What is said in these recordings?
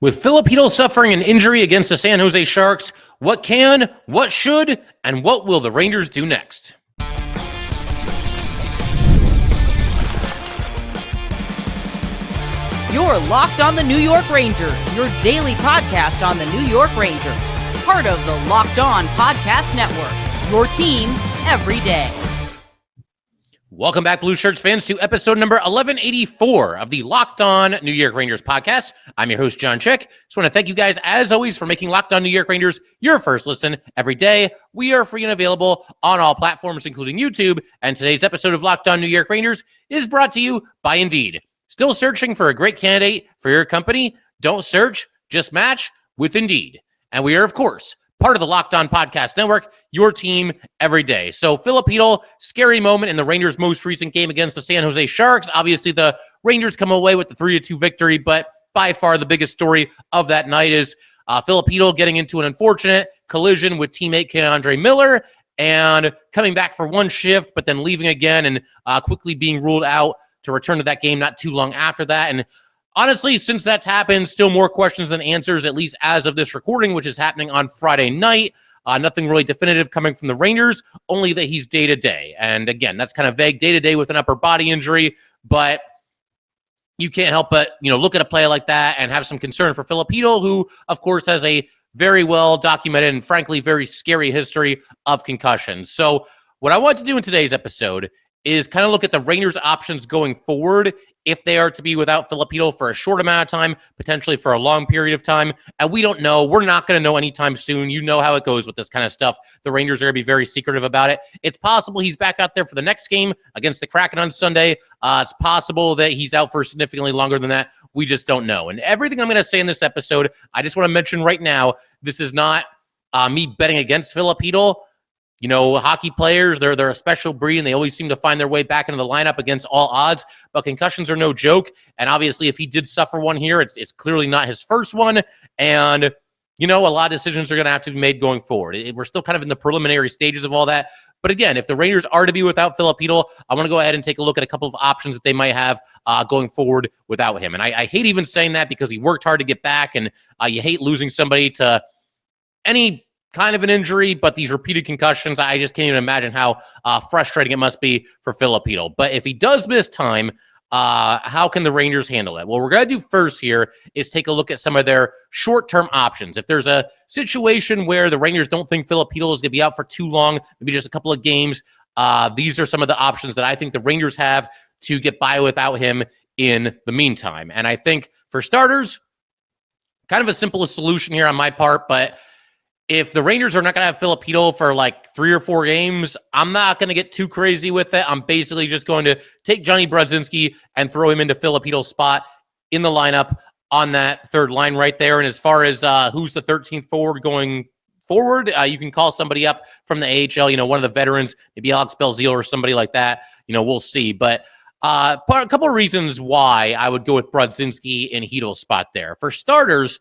With Filip Chytil suffering an injury against the San Jose Sharks, what can, what should, and what will the Rangers do next? You're Locked on the New York Rangers, your daily podcast on the New York Rangers. Part of the Locked On Podcast Network, your team every day. Welcome back, Blue Shirts fans, to episode number 1184 of the Locked On New York Rangers podcast. I'm your host, John Chick. Just want to thank you guys, as always, for making Locked On New York Rangers your first listen every day. We are free and available on all platforms, including YouTube. And today's episode of Locked On New York Rangers is brought to you by Indeed. Still searching for a great candidate for your company? Don't search, just match with Indeed. And we are, of course, part of the Locked On Podcast Network, your team every day. So Filip Chytil, scary moment in the Rangers' most recent game against the San Jose Sharks. Obviously, the Rangers come away with the 3-2 victory, but by far the biggest story of that night is Filip Chytil getting into an unfortunate collision with teammate K'Andre Miller and coming back for one shift, but then leaving again and quickly being ruled out to return to that game not too long after that. And honestly, since that's happened, still more questions than answers, at least as of this recording, which is happening on Friday night. Nothing really definitive coming from the Rangers, only that he's day-to-day. And again, that's kind of vague, day-to-day with an upper body injury, but you can't help but, look at a play like that and have some concern for Filip Chytil, who, of course, has a very well-documented and, frankly, very scary history of concussions. So what I want to do in today's episode is kind of look at the Rangers' options going forward if they are to be without Filip Chytil for a short amount of time, potentially for a long period of time. And we don't know. We're not going to know anytime soon. You know how it goes with this kind of stuff. The Rangers are going to be very secretive about it. It's possible he's back out there for the next game against the Kraken on Sunday. It's possible that he's out for significantly longer than that. We just don't know. And everything I'm going to say in this episode, I just want to mention right now, this is not me betting against Filip Chytil. Hockey players, they're a special breed, and they always seem to find their way back into the lineup against all odds. But concussions are no joke. And obviously, if he did suffer one here, it's clearly not his first one. And, a lot of decisions are going to have to be made going forward. We're still kind of in the preliminary stages of all that. But again, if the Rangers are to be without Filip Chytil, I want to go ahead and take a look at a couple of options that they might have going forward without him. And I hate even saying that because he worked hard to get back, and you hate losing somebody to any kind of an injury, but these repeated concussions, I just can't even imagine how frustrating it must be for Filip Chytil. But if he does miss time, how can the Rangers handle it? What we're going to do first here is take a look at some of their short-term options. If there's a situation where the Rangers don't think Filip Chytil is going to be out for too long, maybe just a couple of games, these are some of the options that I think the Rangers have to get by without him in the meantime. And I think for starters, kind of a simplest solution here on my part, but if the Rangers are not going to have Filip Chytil for like 3 or 4 games, I'm not going to get too crazy with it. I'm basically just going to take Johnny Brodzinski and throw him into Filip Chytil's spot in the lineup on that third line right there. And as far as who's the 13th forward going forward, you can call somebody up from the AHL, one of the veterans, maybe Alex Belzile or somebody like that. We'll see. But a couple of reasons why I would go with Brodzinski in Chytil's spot there. For starters,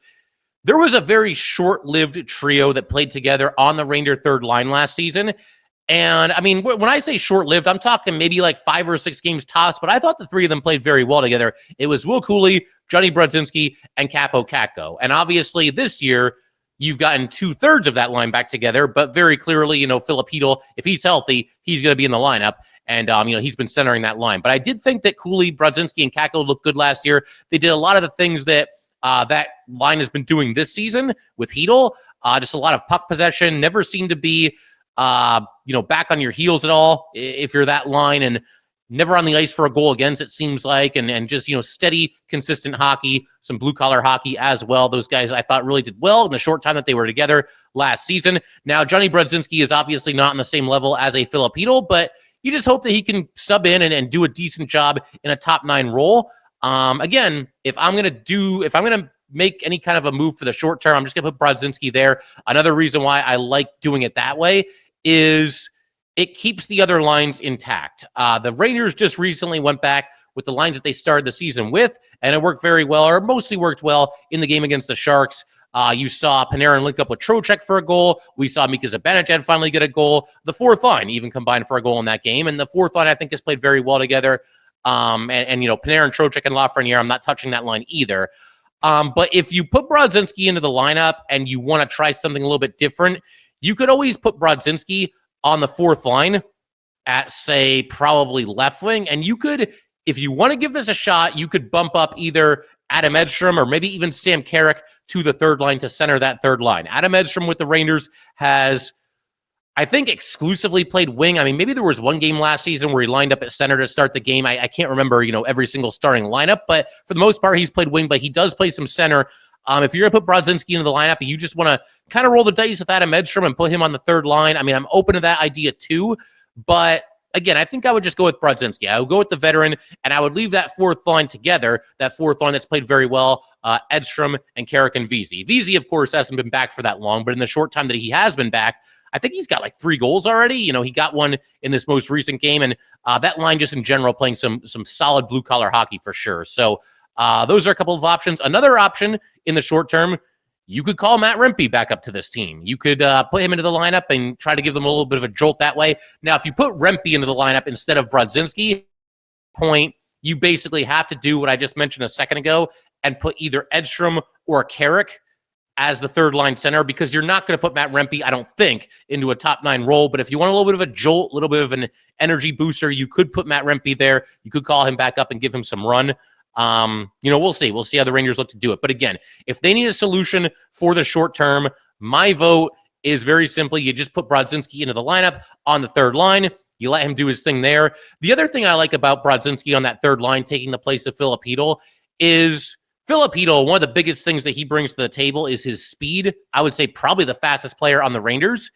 there was a very short-lived trio that played together on the Ranger third line last season. And, I mean, when I say short-lived, I'm talking maybe like 5 or 6 games tops, but I thought the three of them played very well together. It was Will Cooley, Johnny Brodzinski, and Capo Kakko. And obviously this year, you've gotten 2/3 of that line back together, but very clearly, Filip Chytil, if he's healthy, he's going to be in the lineup. And, he's been centering that line. But I did think that Cooley, Brodzinski, and Kakko looked good last year. They did a lot of the things that that line has been doing this season with Chytil. Just a lot of puck possession, never seemed to be, back on your heels at all if you're that line, and never on the ice for a goal against, it seems like, and just, steady, consistent hockey, some blue-collar hockey as well. Those guys I thought really did well in the short time that they were together last season. Now, Johnny Brodzinski is obviously not on the same level as a Filip Chytil, but you just hope that he can sub in and do a decent job in a top 9 role. Again, if I'm going to make any kind of a move for the short term, I'm just going to put Brodzinski there. Another reason why I like doing it that way is it keeps the other lines intact. The Rangers just recently went back with the lines that they started the season with, and it worked very well, or mostly worked well in the game against the Sharks. You saw Panarin link up with Trocheck for a goal. We saw Mika Zibanejad finally get a goal. The fourth line even combined for a goal in that game, and the fourth line I think has played very well together. And Panarin, Trocheck, and Lafreniere, I'm not touching that line either. But if you put Brodzinski into the lineup and you want to try something a little bit different, you could always put Brodzinski on the fourth line at, say, probably left wing. And you could, if you want to give this a shot, you could bump up either Adam Edstrom or maybe even Sam Carrick to the third line to center that third line. Adam Edstrom with the Rangers has, I think, exclusively played wing. I mean, maybe there was one game last season where he lined up at center to start the game. I can't remember, every single starting lineup, but for the most part, he's played wing, but he does play some center. If you're going to put Brodzinski into the lineup and you just want to kind of roll the dice with Adam Edstrom and put him on the third line, I mean, I'm open to that idea too. But again, I think I would just go with Brodzinski. I would go with the veteran, and I would leave that fourth line together, that fourth line that's played very well, Edstrom and Carrick and Vesey. Vesey, of course, hasn't been back for that long, but in the short time that he has been back, I think he's got like 3 goals already. He got one in this most recent game, and that line just in general playing some solid blue-collar hockey for sure. So those are a couple of options. Another option in the short term, you could call Matt Rempe back up to this team. You could put him into the lineup and try to give them a little bit of a jolt that way. Now, if you put Rempe into the lineup instead of Brodzinski, you basically have to do what I just mentioned a second ago and put either Edstrom or Carrick as the third line center, because you're not going to put Matt Rempe, I don't think, into a top 9 role. But if you want a little bit of a jolt, a little bit of an energy booster, you could put Matt Rempe there. You could call him back up and give him some run. We'll see. We'll see how the Rangers look to do it. But again, if they need a solution for the short term, my vote is very simply, you just put Brodzinski into the lineup on the third line. You let him do his thing there. The other thing I like about Brodzinski on that third line, taking the place of Filip Chytil, is Filip Chytil, one of the biggest things that he brings to the table is his speed. I would say probably the fastest player on the Rangers.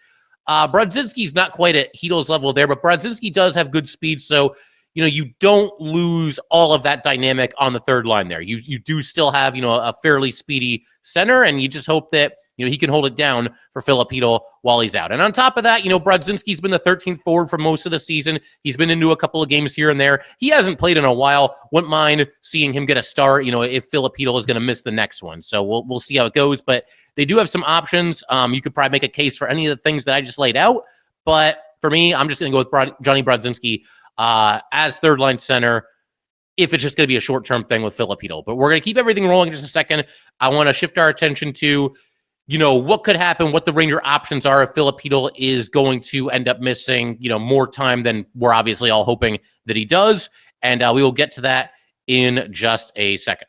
Brodzinski's not quite at Chytil's level there, but Brodzinski does have good speed, so you don't lose all of that dynamic on the third line there. You do still have, a fairly speedy center, and you just hope that, he can hold it down for Filip Chytil while he's out. And on top of that, Brodzinski's been the 13th forward for most of the season. He's been into a couple of games here and there. He hasn't played in a while. Wouldn't mind seeing him get a start, if Filip Chytil is going to miss the next one. So we'll see how it goes. But they do have some options. You could probably make a case for any of the things that I just laid out. But for me, I'm just going to go with Johnny Brodzinski as third line center, if it's just going to be a short-term thing with Filip Chytil. But we're going to keep everything rolling in just a second. I want to shift our attention to, what could happen, what the Ranger options are if Filip Chytil is going to end up missing, more time than we're obviously all hoping that he does. And we will get to that in just a second.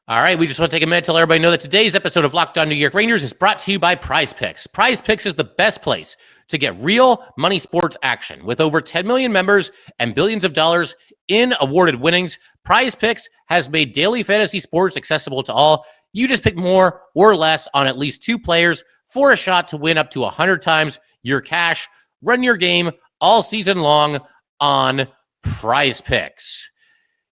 All right, we just want to take a minute to let everybody know that today's episode of Locked On New York Rangers is brought to you by PrizePicks. PrizePicks is the best place to get real money sports action. With over 10 million members and billions of dollars in awarded winnings, PrizePicks has made daily fantasy sports accessible to all. You just pick more or less on at least 2 players for a shot to win up to 100 times your cash. Run your game all season long on PrizePicks.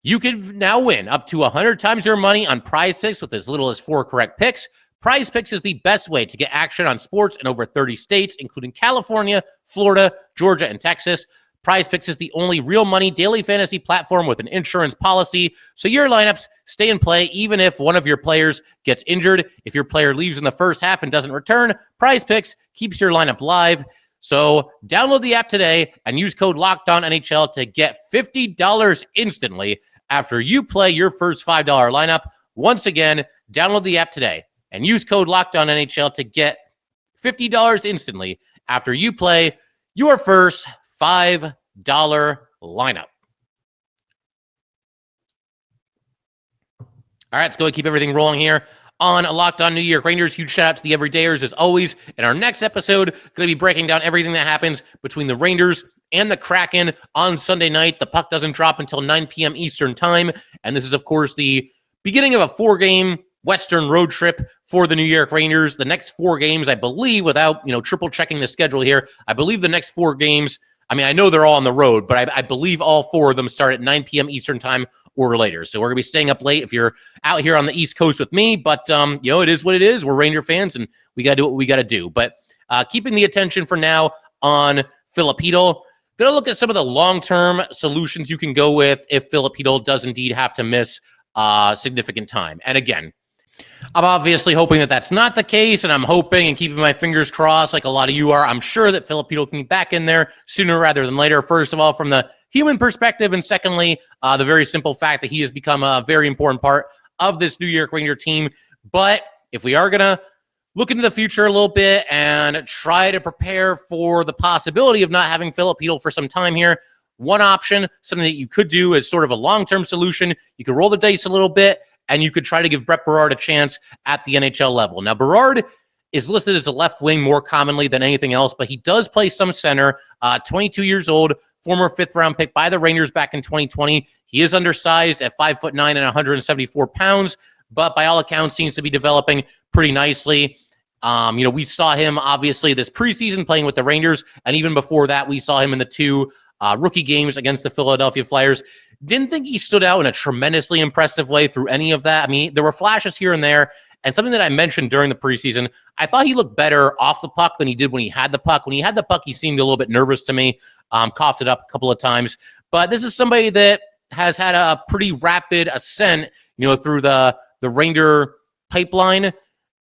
You can now win up to 100 times your money on PrizePicks with as little as 4 correct picks. PrizePicks is the best way to get action on sports in over 30 states, including California, Florida, Georgia, and Texas. PrizePicks is the only real money daily fantasy platform with an insurance policy, so your lineups stay in play even if one of your players gets injured. If your player leaves in the first half and doesn't return, PrizePicks keeps your lineup live. So download the app today and use code LOCKEDONNHL to get $50 instantly after you play your first $5 lineup. Once again, download the app today and use code LOCKEDONNHL to get $50 instantly after you play your first $5 lineup. All right, let's go and keep everything rolling here on Locked On New York Rangers. Huge shout out to the everydayers as always. In our next episode, going to be breaking down everything that happens between the Rangers and the Kraken on Sunday night. The puck doesn't drop until 9 p.m. Eastern time. And this is, of course, the beginning of a 4-game Western road trip for the New York Rangers. The next 4 games, I believe, without, triple checking the schedule here, I believe the next 4 games, I know they're all on the road, but I believe all 4 of them start at 9 p.m. Eastern time or later. So we're going to be staying up late if you're out here on the East Coast with me. But, it is what it is. We're Ranger fans, and we got to do what we got to do. But keeping the attention for now on Filip Chytil, going to look at some of the long-term solutions you can go with if Filip Chytil does indeed have to miss significant time. And again, I'm obviously hoping that that's not the case, and I'm hoping and keeping my fingers crossed like a lot of you are. I'm sure that Filip Chytil can be back in there sooner rather than later. First of all, from the human perspective, and secondly, the very simple fact that he has become a very important part of this New York Ranger team. But if we are going to look into the future a little bit and try to prepare for the possibility of not having Filip Chytil for some time here, one option, something that you could do as sort of a long-term solution, you could roll the dice a little bit, and you could try to give Brett Berard a chance at the NHL level. Now, Berard is listed as a left wing more commonly than anything else, but he does play some center, 22 years old, former fifth-round pick by the Rangers back in 2020. He is undersized at 5'9" and 174 pounds, but by all accounts seems to be developing pretty nicely. We saw him, obviously, this preseason playing with the Rangers, and even before that, we saw him in the two rookie games against the Philadelphia Flyers. Didn't think he stood out in a tremendously impressive way through any of that. I mean, there were flashes here and there, and something that I mentioned during the preseason, I thought he looked better off the puck than he did when he had the puck. When he had the puck, he seemed a little bit nervous to me, coughed it up a couple of times. But this is somebody that has had a pretty rapid ascent, through the Ranger pipeline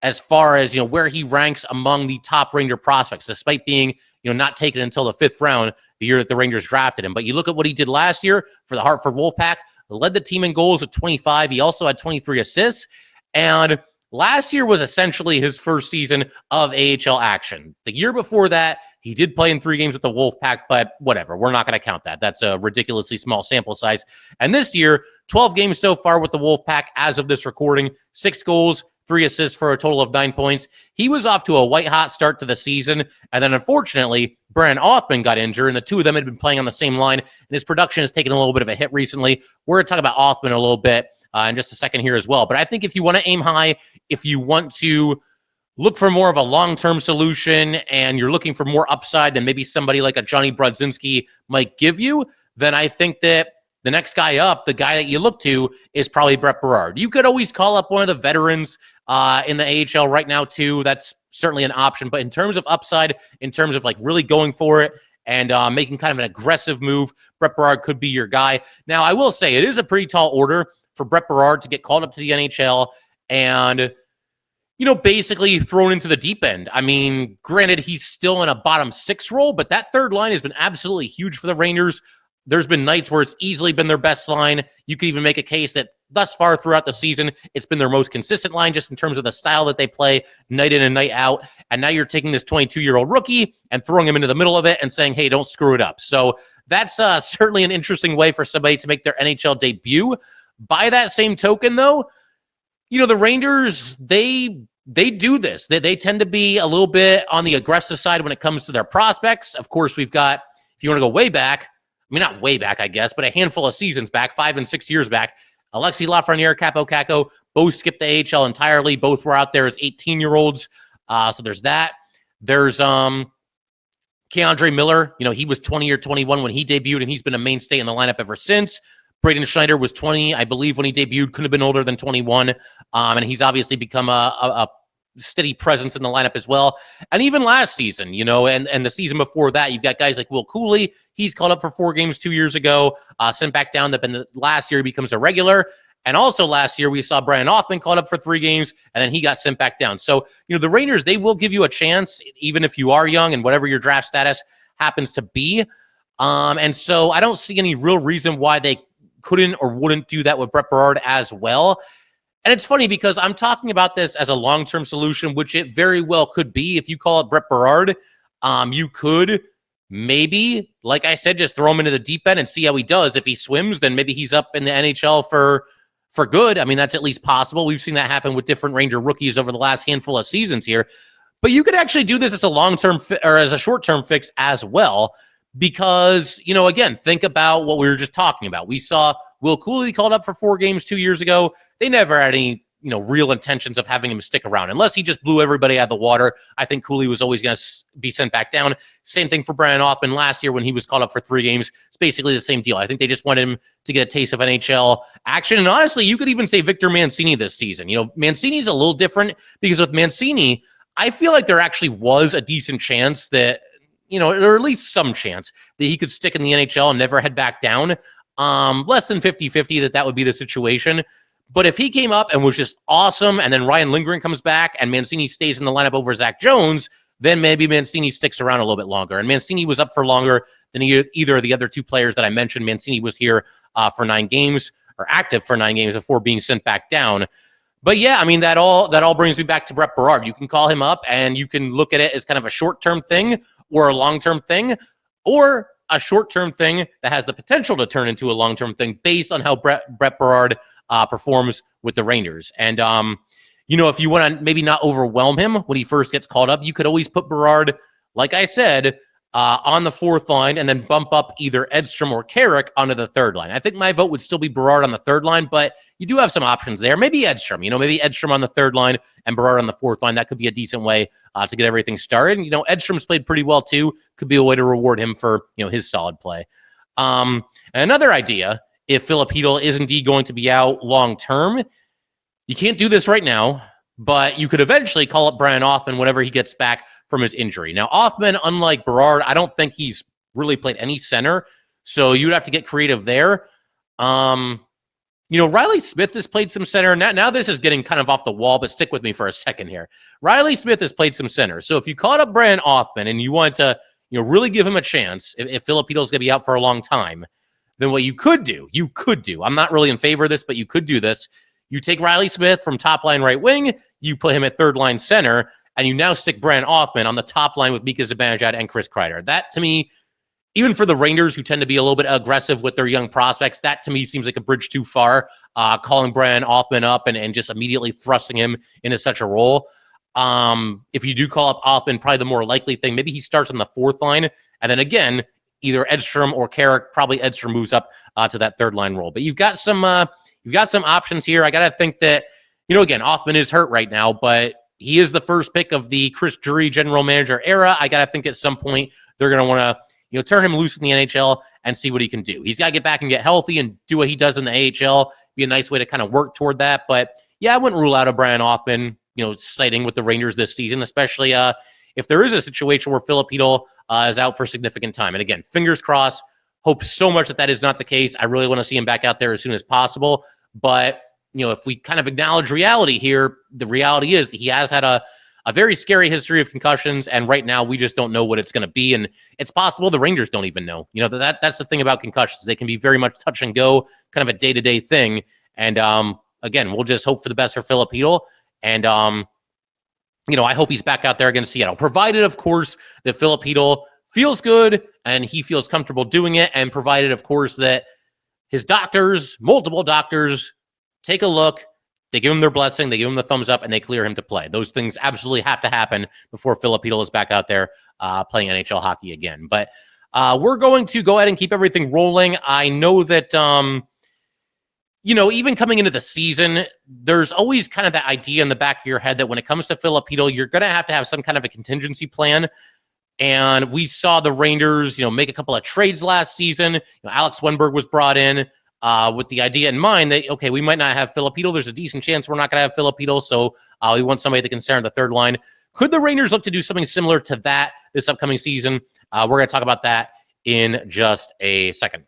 as far as, where he ranks among the top Ranger prospects, despite being, not taken until the fifth round, the year that the Rangers drafted him. But you look at what he did last year for the Hartford Wolfpack, led the team in goals at 25. He also had 23 assists. And last year was essentially his first season of AHL action. The year before that, he did play in 3 games with the Wolfpack, but whatever. We're not going to count that. That's a ridiculously small sample size. And this year, 12 games so far with the Wolfpack as of this recording, 6 goals, 3 assists for a total of 9 points. He was off to a white-hot start to the season, and then unfortunately, Brian Othman got injured, and the two of them had been playing on the same line, and his production has taken a little bit of a hit recently. We're going to talk about Othman a little bit in just a second here as well. But I think if you want to aim high, if you want to look for more of a long-term solution, and you're looking for more upside than maybe somebody like a Johnny Brodzinski might give you, then I think that the next guy up, the guy that you look to, is probably Brett Berard. You could always call up one of the veterans in the AHL right now, too. That's certainly an option. But in terms of upside, in terms of like really going for it and making kind of an aggressive move, Brett Berard could be your guy. Now, I will say it is a pretty tall order for Brett Berard to get called up to the NHL and, basically thrown into the deep end. I mean, granted, he's still in a bottom 6 role, but that third line has been absolutely huge for the Rangers. There's been nights where it's easily been their best line. You could even make a case that thus far throughout the season, it's been their most consistent line just in terms of the style that they play night in and night out. And now you're taking this 22-year-old rookie and throwing him into the middle of it and saying, hey, don't screw it up. So that's certainly an interesting way for somebody to make their NHL debut. By that same token, though, the Rangers, they do this. They tend to be a little bit on the aggressive side when it comes to their prospects. Of course, we've got, if you want to go way back, not way back, I guess, but a handful of seasons back, 5 and 6 years back, Alexi Lafreniere, Capo Caco, both skipped the AHL entirely. Both were out there as 18-year-olds. So there's that. There's Keandre Miller. He was 20 or 21 when he debuted, and he's been a mainstay in the lineup ever since. Braden Schneider was 20, I believe, when he debuted. Couldn't have been older than 21. And he's obviously become a steady presence in the lineup as well. And even last season, and the season before that, you've got guys like Will Cooley. He's called up for 4 games 2 years ago, sent back down. But the last year he becomes a regular. And also last year we saw Brian Othman called up for 3 games, and then he got sent back down. So, the Rangers, they will give you a chance, even if you are young and whatever your draft status happens to be. And so I don't see any real reason why they couldn't or wouldn't do that with Brett Berard as well. And it's funny because I'm talking about this as a long-term solution, which it very well could be. If you call it Brett Berard, you could maybe, like I said, just throw him into the deep end and see how he does. If he swims, then maybe he's up in the NHL for good. I mean, that's at least possible. We've seen that happen with different Ranger rookies over the last handful of seasons here. But you could actually do this as a long-term or as a short-term fix as well. Because, again, think about what we were just talking about. We saw Will Cooley called up for 4 games 2 years ago. They never had any, real intentions of having him stick around. Unless he just blew everybody out of the water, I think Cooley was always going to be sent back down. Same thing for Brian Othman last year when he was called up for 3 games. It's basically the same deal. I think they just wanted him to get a taste of NHL action. And honestly, you could even say Victor Mancini this season. Mancini's a little different because with Mancini, I feel like there actually was a decent chance that, or at least some chance that he could stick in the NHL and never head back down. Less than 50-50 that would be the situation. But if he came up and was just awesome, and then Ryan Lindgren comes back and Mancini stays in the lineup over Zach Jones, then maybe Mancini sticks around a little bit longer. And Mancini was up for longer than either of the other two players that I mentioned. Mancini was here for 9 games, or active for 9 games before being sent back down. But yeah, I mean, that all brings me back to Brett Berard. You can call him up and you can look at it as kind of a short-term thing or a long-term thing, or a short-term thing that has the potential to turn into a long-term thing based on how Brett Berard performs with the Rangers. And, if you want to maybe not overwhelm him when he first gets called up, you could always put Berard, like I said, on the 4th line and then bump up either Edstrom or Carrick onto the 3rd line. I think my vote would still be Berard on the 3rd line, but you do have some options there. Maybe Edstrom, maybe Edstrom on the 3rd line and Berard on the 4th line. That could be a decent way to get everything started. And, Edstrom's played pretty well too. Could be a way to reward him for, his solid play. And another idea, if Filip Chytil is indeed going to be out long-term, you can't do this right now, but you could eventually call up Brian Othmann whenever he gets back from his injury. Now, Othmann, unlike Berard, I don't think he's really played any center, so you'd have to get creative there. Riley Smith has played some center. Now this is getting kind of off the wall, but stick with me for a second here. Riley Smith has played some center, so if you caught up Brian Othmann and you want to really give him a chance, if Filip Chytil is going to be out for a long time, then what you could do, I'm not really in favor of this, but you could do this. You take Riley Smith from top line right wing, you put him at 3rd line center, and you now stick Brian Othmann on the top line with Mika Zibanejad and Chris Kreider. That, to me, even for the Rangers, who tend to be a little bit aggressive with their young prospects, that, to me, seems like a bridge too far, calling Brian Othmann up and just immediately thrusting him into such a role. If you do call up Othmann, probably the more likely thing, maybe he starts on the 4th line, and then again, either Edstrom or Carrick, probably Edstrom moves up to that 3rd line role. But you've got some options here. I got to think that, again, Othmann is hurt right now, but he is the first pick of the Chris Drury general manager era. I got to think at some point they're going to want to, turn him loose in the NHL and see what he can do. He's got to get back and get healthy and do what he does in the AHL. Be a nice way to kind of work toward that. But yeah, I wouldn't rule out a Brian Othmann, sighting with the Rangers this season, especially if there is a situation where Filip Chytil is out for significant time. And again, fingers crossed. Hope so much that is not the case. I really want to see him back out there as soon as possible. But, if we kind of acknowledge reality here, the reality is that he has had a very scary history of concussions. And right now, we just don't know what it's going to be. And it's possible the Rangers don't even know. That's the thing about concussions. They can be very much touch and go, kind of a day-to-day thing. And, again, we'll just hope for the best for Filip Chytil. And, I hope he's back out there against Seattle, provided, of course, that Filip Chytil feels good and he feels comfortable doing it, and provided, of course, that his doctors, multiple doctors, take a look, they give him their blessing, they give him the thumbs up, and they clear him to play. Those things absolutely have to happen before Filip Chytil is back out there playing NHL hockey again. But we're going to go ahead and keep everything rolling. I know that, even coming into the season, there's always kind of that idea in the back of your head that when it comes to Filip Chytil, you're going to have some kind of a contingency plan. And we saw the Rangers, make a couple of trades last season. Alex Wenberg was brought in with the idea in mind that, okay, we might not have Filip Chytil. There's a decent chance we're not going to have Filip Chytil, so we want somebody that can start on the 3rd line. Could the Rangers look to do something similar to that this upcoming season? We're going to talk about that in just a second.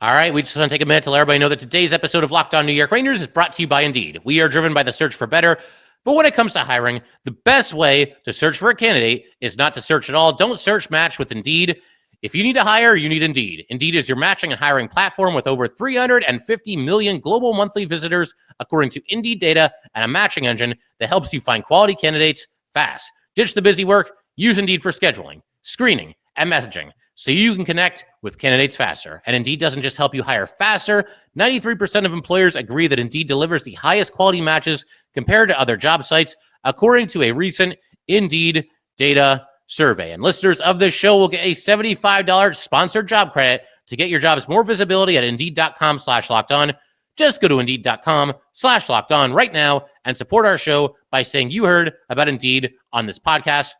All right, we just want to take a minute to let everybody know that today's episode of Locked On New York Rangers is brought to you by Indeed. We are driven by the search for better, but when it comes to hiring, the best way to search for a candidate is not to search at all. Don't search, match with Indeed. If you need to hire, you need Indeed. Indeed is your matching and hiring platform with over 350 million global monthly visitors, according to Indeed data, and a matching engine that helps you find quality candidates fast. Ditch the busy work. Use Indeed for scheduling, screening, and messaging, so you can connect with candidates faster. And Indeed doesn't just help you hire faster. 93% of employers agree that Indeed delivers the highest quality matches compared to other job sites, according to a recent Indeed data survey. And listeners of this show will get a $75 sponsored job credit to get your jobs more visibility at Indeed.com/lockedon. Just go to Indeed.com/lockedon right now and support our show by saying you heard about Indeed on this podcast.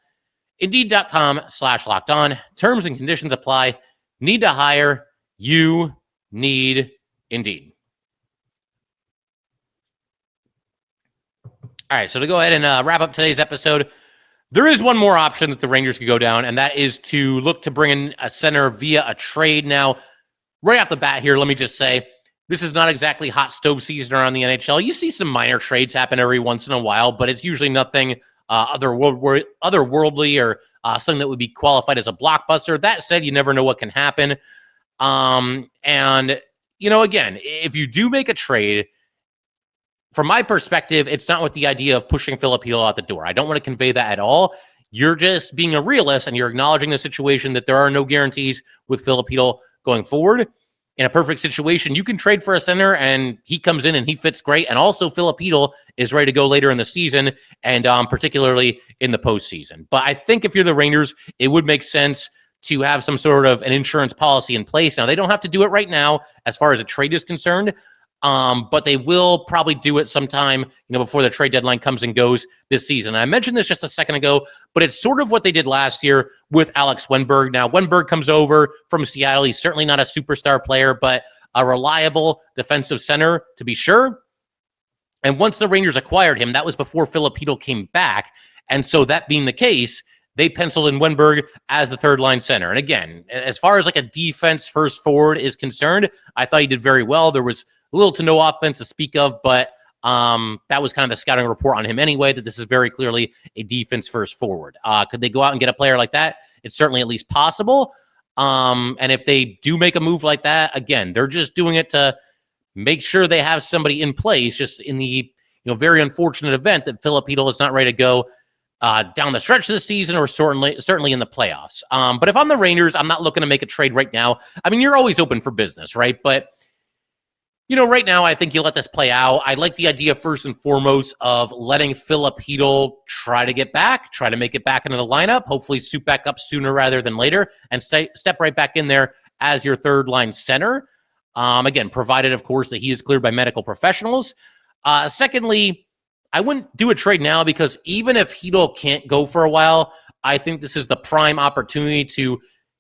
Indeed.com/lockedon. Terms and conditions apply. Need to hire? You need Indeed. All right, so to go ahead and wrap up today's episode, there is one more option that the Rangers could go down, and that is to look to bring in a center via a trade. Now, right off the bat here, let me just say, this is not exactly hot stove season around the NHL. You see some minor trades happen every once in a while, but it's usually nothing otherworldly or something that would be qualified as a blockbuster. That said, you never know what can happen. And, again, if you do make a trade, from my perspective, it's not with the idea of pushing Filip Chytil out the door. I don't want to convey that at all. You're just being a realist and you're acknowledging the situation that there are no guarantees with Filip Chytil going forward. In a perfect situation, you can trade for a center and he comes in and he fits great. And also Filip Chytil is ready to go later in the season and particularly in the postseason. But I think if you're the Rangers, it would make sense to have some sort of an insurance policy in place. Now, they don't have to do it right now as far as a trade is concerned, but they will probably do it sometime, before the trade deadline comes and goes this season. I mentioned this just a second ago, but it's sort of what they did last year with Alex Wennberg. Now, Wennberg comes over from Seattle. He's certainly not a superstar player, but a reliable defensive center to be sure. And once the Rangers acquired him, that was before Filip Chytil came back. And so that being the case, they penciled in Wennberg as the third line center. And again, as far as like a defense first forward is concerned, I thought he did very well. There was little to no offense to speak of, but that was kind of the scouting report on him anyway, that this is very clearly a defense first forward. Could they go out and get a player like that? It's certainly at least possible. And if they do make a move like that, again, they're just doing it to make sure they have somebody in place just in the very unfortunate event that Filip Chytil is not ready to go down the stretch this season or certainly in the playoffs. But if I'm the Rangers, I'm not looking to make a trade right now. I mean, you're always open for business, right? But right now, I think you let this play out. I like the idea first and foremost of letting Filip Chytil try to make it back into the lineup, hopefully suit back up sooner rather than later, and step right back in there as your third line center. Again, provided, of course, that he is cleared by medical professionals. Secondly, I wouldn't do a trade now because even if Chytil can't go for a while, I think this is the prime opportunity to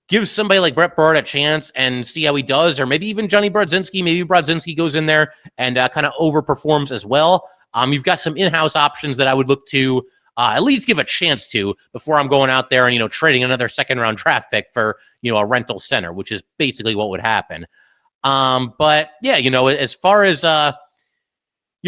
give somebody like Berard a chance and see how he does, or maybe even Johnny Brodzinski. Maybe Brodzinski goes in there and kind of overperforms as well. You've got some in-house options that I would look to at least give a chance to before I'm going out there and, trading another second-round draft pick for, a rental center, which is basically what would happen. But, yeah, as far as,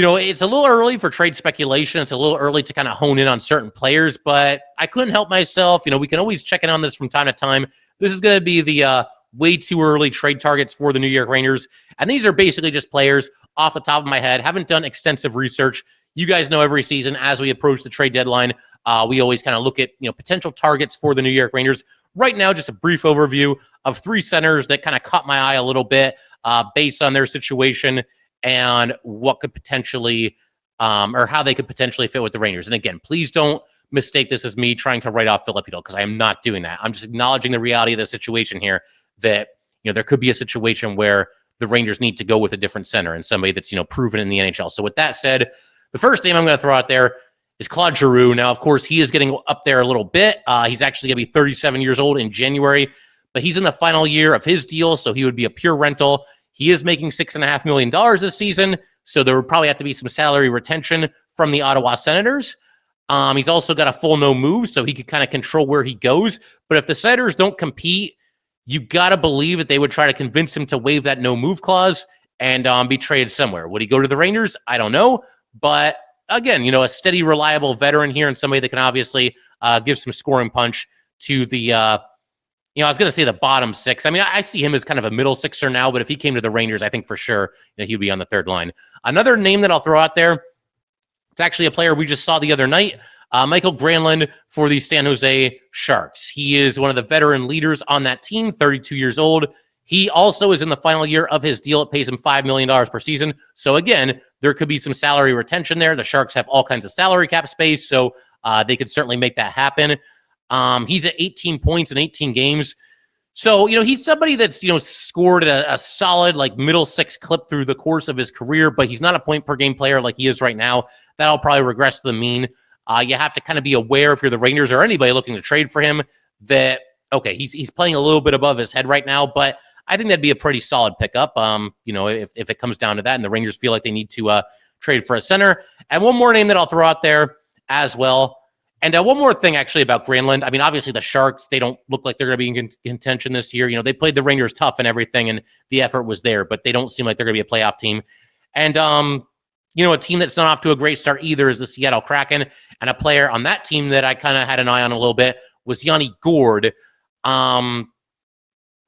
it's a little early for trade speculation. It's a little early to kind of hone in on certain players, but I couldn't help myself. We can always check in on this from time to time. This is going to be the way too early trade targets for the New York Rangers. And these are basically just players off the top of my head. Haven't done extensive research. You guys know every season as we approach the trade deadline, we always kind of look at potential targets for the New York Rangers. Right now, just a brief overview of three centers that kind of caught my eye a little bit based on their situation and what could potentially or how they could potentially fit with the Rangers. And again, please don't mistake this as me trying to write off Filip Chytil, because I am not doing that. I'm just acknowledging the reality of the situation here, that there could be a situation where the Rangers need to go with a different center and somebody that's proven in the NHL. So with that said, the first name I'm going to throw out there is Claude Giroux. Now, of course, he is getting up there a little bit. He's actually going to be 37 years old in January, but he's in the final year of his deal, so he would be a pure rental. He is making $6.5 million this season, so there would probably have to be some salary retention from the Ottawa Senators. He's also got a full no move, so he could kind of control where he goes. But if the Senators don't compete, you got to believe that they would try to convince him to waive that no move clause and be traded somewhere. Would he go to the Rangers? I don't know. But again, a steady, reliable veteran here and somebody that can obviously give some scoring punch to the, I was going to say the bottom six. I mean, I see him as kind of a middle sixer now, but if he came to the Rangers, I think for sure he'd be on the third line. Another name that I'll throw out there, it's actually a player we just saw the other night, Michael Granlund for the San Jose Sharks. He is one of the veteran leaders on that team, 32 years old. He also is in the final year of his deal. It pays him $5 million per season. So again, there could be some salary retention there. The Sharks have all kinds of salary cap space, so they could certainly make that happen. He's at 18 points in 18 games. So, he's somebody that's, scored a solid, middle six clip through the course of his career, but he's not a point per game player like he is right now. That'll probably regress to the mean. You have to kind of be aware, if you're the Rangers or anybody looking to trade for him, that, okay, he's playing a little bit above his head right now, but I think that'd be a pretty solid pickup, if it comes down to that and the Rangers feel like they need to trade for a center. And one more name that I'll throw out there as well And one more thing, actually, about Granlund. I mean, obviously, the Sharks, they don't look like they're going to be in contention this year. You know, they played the Rangers tough and everything, and the effort was there, but they don't seem like they're going to be a playoff team. And, you know, a team that's not off to a great start either is the Seattle Kraken. And a player on that team that I kind of had an eye on a little bit was Yanni Gourde.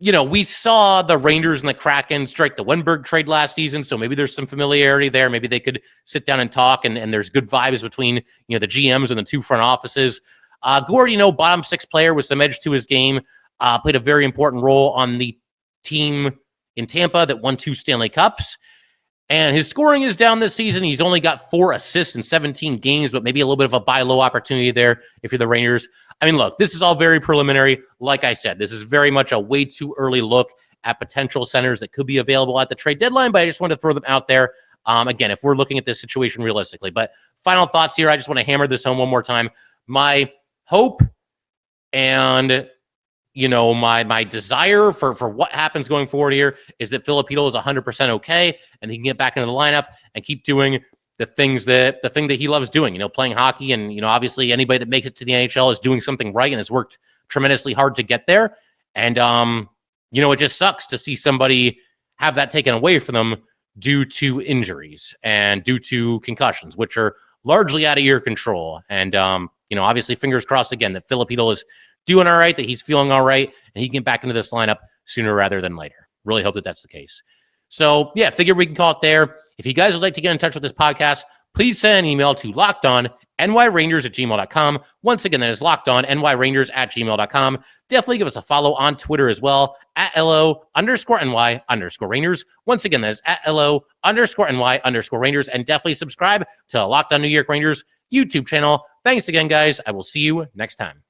You know, we saw the Rangers and the Kraken strike the Wenberg trade last season, so maybe there's some familiarity there. Maybe they could sit down and talk, and there's good vibes between, you know, the GMs and the two front offices. Gourde, you know, bottom six player with some edge to his game, played a very important role on the team in Tampa that won 2 Stanley Cups. And his scoring is down this season. He's only got 4 assists in 17 games, but maybe a little bit of a buy low opportunity there if you're the Rangers. I mean, look, this is all very preliminary. Like I said, this is very much a way too early look at potential centers that could be available at the trade deadline, but I just want to throw them out there. Again, if we're looking at this situation realistically. But final thoughts here, I just want to hammer this home one more time. My hope and, you know, my desire for what happens going forward here is that Filip Chytil is 100% okay, and he can get back into the lineup and keep doing the thing that he loves doing, you know, playing hockey. And, you know, obviously anybody that makes it to the NHL is doing something right and has worked tremendously hard to get there. And, you know, it just sucks to see somebody have that taken away from them due to injuries and due to concussions, which are largely out of your control. And, you know, obviously fingers crossed again that Filip Chytil is doing all right, that he's feeling all right, and he can get back into this lineup sooner rather than later. Really hope that that's the case. So, yeah, figure we can call it there. If you guys would like to get in touch with this podcast, please send an email to lockedonnyrangers@gmail.com. Once again, that is lockedonnyrangers@gmail.com. Definitely give us a follow on Twitter as well, @LO_NY_Rangers. Once again, that is @LO_NY_Rangers. And definitely subscribe to Locked On New York Rangers YouTube channel. Thanks again, guys. I will see you next time.